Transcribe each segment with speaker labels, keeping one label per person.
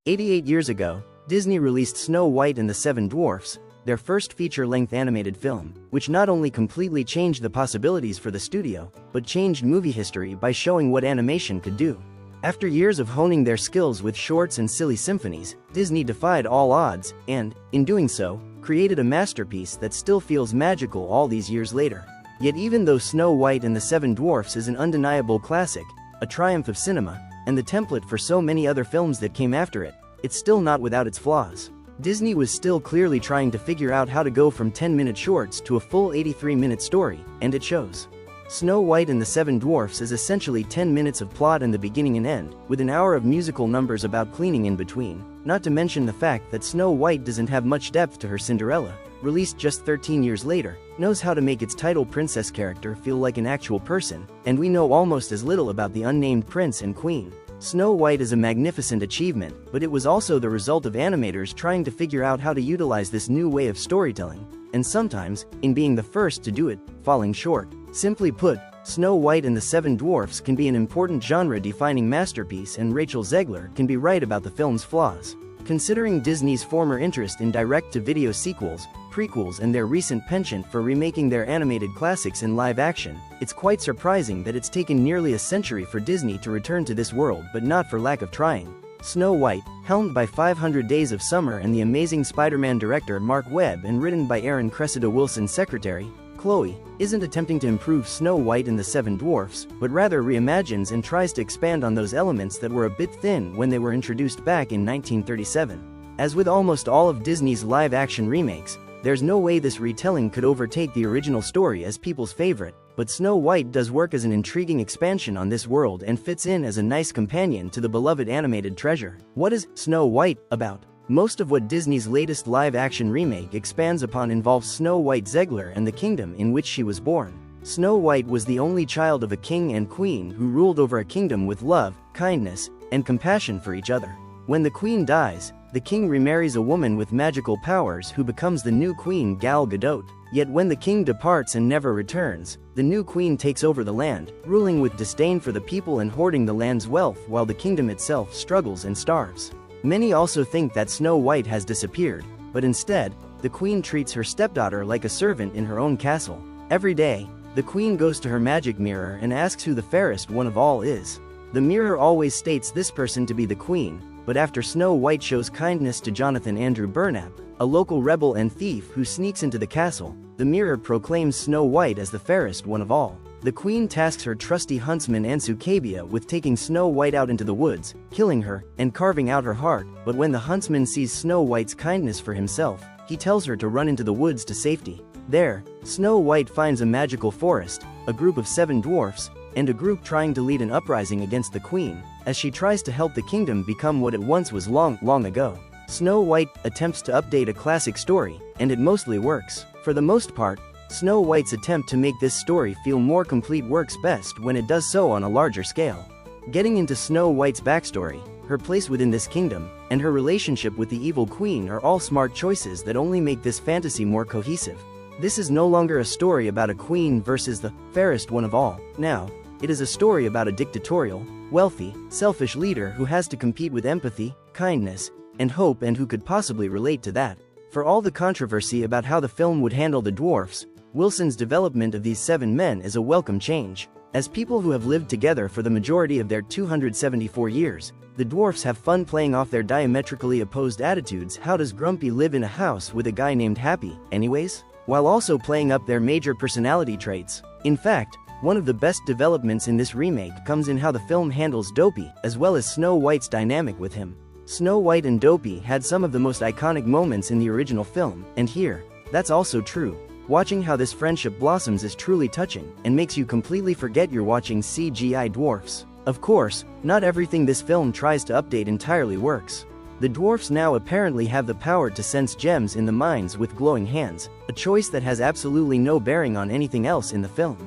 Speaker 1: 88 years ago, Disney released Snow White and the Seven Dwarfs, their first feature-length animated film, which not only completely changed the possibilities for the studio, but changed movie history by showing what animation could do. After years of honing their skills with shorts and silly symphonies, Disney defied all odds and, in doing so, created a masterpiece that still feels magical all these years later. Yet even though Snow White and the Seven Dwarfs is an undeniable classic, a triumph of cinema, and the template for so many other films that came after it, it's still not without its flaws. Disney was still clearly trying to figure out how to go from 10-minute shorts to a full 83-minute story, and it shows. Snow White and the Seven Dwarfs is essentially 10 minutes of plot in the beginning and end, with an hour of musical numbers about cleaning in between, not to mention the fact that Snow White doesn't have much depth to her Cinderella, released just 13 years later, knows how to make its title princess character feel like an actual person, and we know almost as little about the unnamed prince and queen. Snow White is a magnificent achievement, but it was also the result of animators trying to figure out how to utilize this new way of storytelling, and sometimes, in being the first to do it, falling short. Simply put, Snow White and the Seven Dwarfs can be an important genre-defining masterpiece, and Rachel Zegler can be right about the film's flaws. Considering Disney's former interest in direct-to-video sequels, prequels, and their recent penchant for remaking their animated classics in live action, it's quite surprising that it's taken nearly a century for Disney to return to this world, but not for lack of trying. Snow White, helmed by 500 Days of Summer and the Amazing Spider-Man director Mark Webb and written by Aaron Cressida Wilson's secretary, Chloe, isn't attempting to improve Snow White and the Seven Dwarfs, but rather reimagines and tries to expand on those elements that were a bit thin when they were introduced back in 1937. As with almost all of Disney's live-action remakes, there's no way this retelling could overtake the original story as people's favorite, but Snow White does work as an intriguing expansion on this world and fits in as a nice companion to the beloved animated treasure. What is Snow White about? Most of what Disney's latest live-action remake expands upon involves Snow White Zegler and the kingdom in which she was born. Snow White was the only child of a king and queen who ruled over a kingdom with love, kindness, and compassion for each other. When the queen dies, the king remarries a woman with magical powers who becomes the new queen Gal Gadot. Yet when the king departs and never returns, the new queen takes over the land, ruling with disdain for the people and hoarding the land's wealth while the kingdom itself struggles and starves. Many also think that Snow White has disappeared, but instead, the queen treats her stepdaughter like a servant in her own castle. Every day, the queen goes to her magic mirror and asks who the fairest one of all is. The mirror always states this person to be the queen, but after Snow White shows kindness to Jonathan Andrew Burnap, a local rebel and thief who sneaks into the castle, the mirror proclaims Snow White as the fairest one of all. The queen tasks her trusty huntsman Ansukabia with taking Snow White out into the woods, killing her, and carving out her heart, but when the huntsman sees Snow White's kindness for himself, he tells her to run into the woods to safety. There, Snow White finds a magical forest, a group of 7 dwarfs, and a group trying to lead an uprising against the queen, as she tries to help the kingdom become what it once was long ago. Snow White attempts to update a classic story, and it mostly works. For the most part, Snow White's attempt to make this story feel more complete works best when it does so on a larger scale. Getting into Snow White's backstory, her place within this kingdom, and her relationship with the evil queen are all smart choices that only make this fantasy more cohesive. This is no longer a story about a queen versus the fairest one of all. Now, it is a story about a dictatorial, wealthy, selfish leader who has to compete with empathy, kindness, and hope, and who could possibly relate to that. For all the controversy about how the film would handle the dwarfs, Wilson's development of these 7 men is a welcome change. As people who have lived together for the majority of their 274 years, the dwarfs have fun playing off their diametrically opposed attitudes. How does Grumpy live in a house with a guy named Happy, anyways? While also playing up their major personality traits. In fact, one of the best developments in this remake comes in how the film handles Dopey, as well as Snow White's dynamic with him. Snow White and Dopey had some of the most iconic moments in the original film, and here, that's also true. Watching how this friendship blossoms is truly touching, and makes you completely forget you're watching CGI dwarfs. Of course, not everything this film tries to update entirely works. The dwarfs now apparently have the power to sense gems in the mines with glowing hands, a choice that has absolutely no bearing on anything else in the film.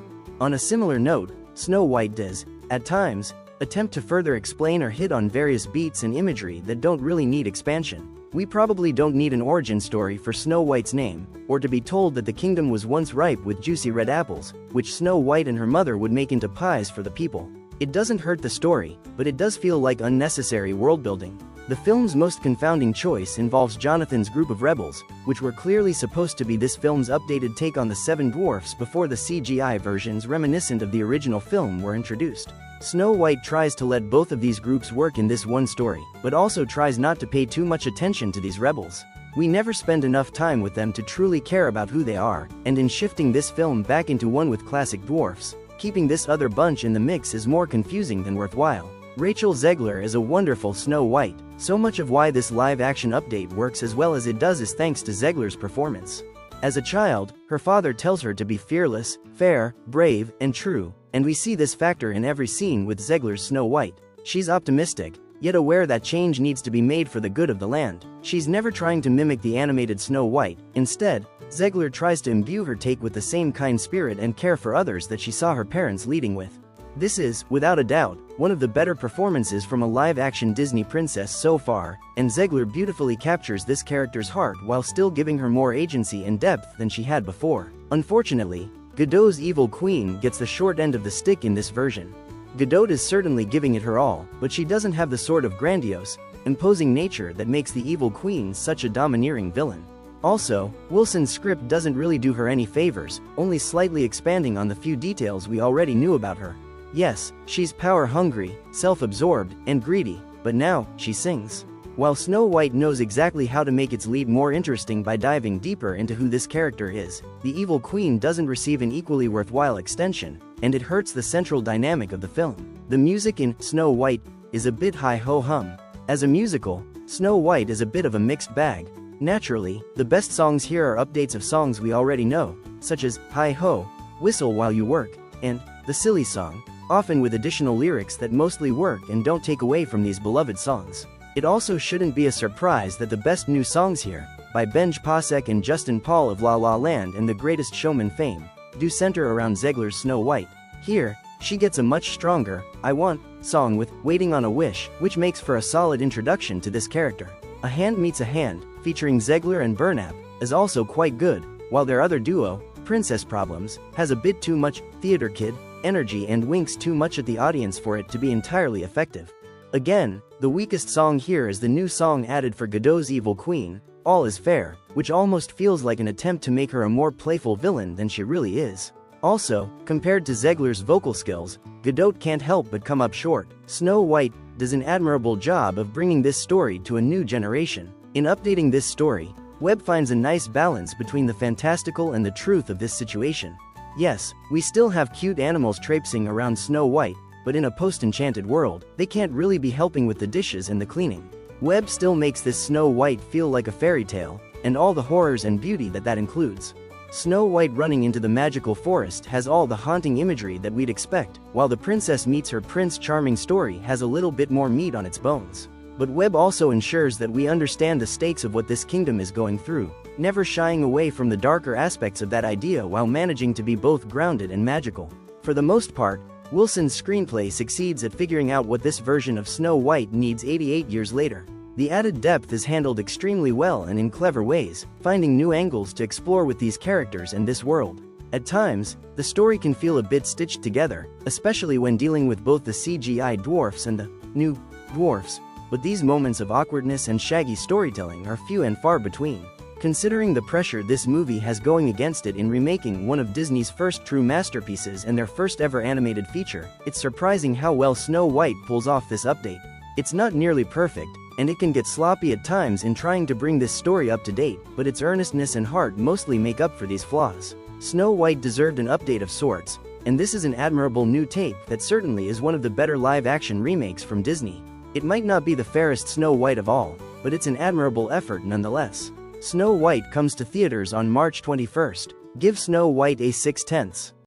Speaker 1: On a similar note, Snow White does, at times, attempt to further explain or hit on various beats and imagery that don't really need expansion. We probably don't need an origin story for Snow White's name, or to be told that the kingdom was once ripe with juicy red apples, which Snow White and her mother would make into pies for the people. It doesn't hurt the story, but it does feel like unnecessary world-building. The film's most confounding choice involves Jonathan's group of rebels, which were clearly supposed to be this film's updated take on the Seven Dwarfs before the CGI versions reminiscent of the original film were introduced. Snow White tries to let both of these groups work in this one story, but also tries not to pay too much attention to these rebels. We never spend enough time with them to truly care about who they are, and in shifting this film back into one with classic dwarfs, keeping this other bunch in the mix is more confusing than worthwhile. Rachel Zegler is a wonderful Snow White. So much of why this live-action update works as well as it does is thanks to Zegler's performance. As a child, her father tells her to be fearless, fair, brave, and true, and we see this factor in every scene with Zegler's Snow White. She's optimistic, yet aware that change needs to be made for the good of the land. She's never trying to mimic the animated Snow White. Instead, Zegler tries to imbue her take with the same kind spirit and care for others that she saw her parents leading with. This is, without a doubt, one of the better performances from a live-action Disney princess so far, and Zegler beautifully captures this character's heart while still giving her more agency and depth than she had before. Unfortunately, Gadot's evil queen gets the short end of the stick in this version. Gadot is certainly giving it her all, but she doesn't have the sort of grandiose, imposing nature that makes the evil queen such a domineering villain. Also, Wilson's script doesn't really do her any favors, only slightly expanding on the few details we already knew about her. Yes, she's power-hungry, self-absorbed, and greedy, but now, she sings. While Snow White knows exactly how to make its lead more interesting by diving deeper into who this character is, the evil queen doesn't receive an equally worthwhile extension, and it hurts the central dynamic of the film. The music in Snow White is a bit hi-ho-hum. As a musical, Snow White is a bit of a mixed bag. Naturally, the best songs here are updates of songs we already know, such as Hi-Ho, Whistle While You Work, and The Silly Song, often with additional lyrics that mostly work and don't take away from these beloved songs. It also shouldn't be a surprise that the best new songs here, by Benj Pasek and Justin Paul of La La Land and the Greatest Showman fame, do center around Zegler's Snow White. Here, she gets a much stronger, I Want, song with Waiting on a Wish, which makes for a solid introduction to this character. A Hand Meets a Hand, featuring Zegler and Burnap, is also quite good, while their other duo, Princess Problems, has a bit too much theater kid energy and winks too much at the audience for it to be entirely effective. Again, the weakest song here is the new song added for Gadot's evil queen, All Is Fair, which almost feels like an attempt to make her a more playful villain than she really is. Also, compared to Zegler's vocal skills, Gadot can't help but come up short. Snow White does an admirable job of bringing this story to a new generation. In updating this story, Webb finds a nice balance between the fantastical and the truth of this situation. Yes, we still have cute animals traipsing around Snow White, but in a post-enchanted world, they can't really be helping with the dishes and the cleaning. Webb still makes this Snow White feel like a fairy tale, and all the horrors and beauty that includes. Snow White running into the magical forest has all the haunting imagery that we'd expect, while the princess meets her Prince Charming story has a little bit more meat on its bones. But Webb also ensures that we understand the stakes of what this kingdom is going through, never shying away from the darker aspects of that idea while managing to be both grounded and magical. For the most part, Wilson's screenplay succeeds at figuring out what this version of Snow White needs 88 years later. The added depth is handled extremely well and in clever ways, finding new angles to explore with these characters and this world. At times, the story can feel a bit stitched together, especially when dealing with both the CGI dwarfs and the new dwarfs, but these moments of awkwardness and shaggy storytelling are few and far between. Considering the pressure this movie has going against it in remaking one of Disney's first true masterpieces and their first ever animated feature, it's surprising how well Snow White pulls off this update. It's not nearly perfect, and it can get sloppy at times in trying to bring this story up to date, but its earnestness and heart mostly make up for these flaws. Snow White deserved an update of sorts, and this is an admirable new take that certainly is one of the better live-action remakes from Disney. It might not be the fairest Snow White of all, but it's an admirable effort nonetheless. Snow White comes to theaters on March 21st. Give Snow White a 6/10.